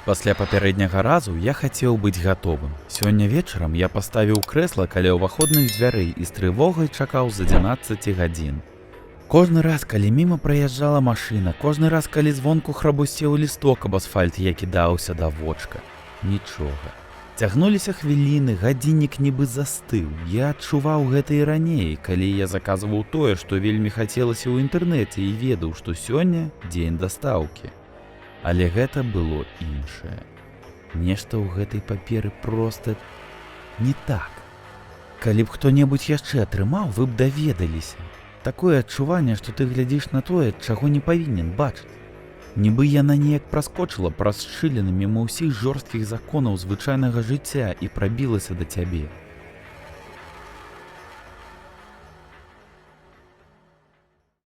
Пасля папярэдняга разу я хацеў быць гатовым. Сёння вечарам я паставіў крэсла каля ўваходных дзвярэй і з трывогай чакаў з 11 гадзін. Кожны раз, калі міма праязджала машына, кожны раз, калі звонку храбусеў лісток аб асфальт, я кідаўся да вочка. Нічога. Цягнуліся хвіліны, гадзіннік нібы застыў. Я адчуваў гэта і раней, калі я заказваў тое, што вельмі хацелася ў інтэрнэце і ведаў, што сёння дзень дастаўкі. Але гэта было іншае. Нешта ў гэтай паперы проста не так. Калі б хто-небудзь яшчэ атрымаў, вы б даведаліся. Такое адчуванне, што ты глядзіш на тое, чаго не павінен бачыць. Нібы яна неяк праскочыла праз шчыліны міма ўсіх жорсткіх законаў звычайнага жыцця і прабілася да цябе.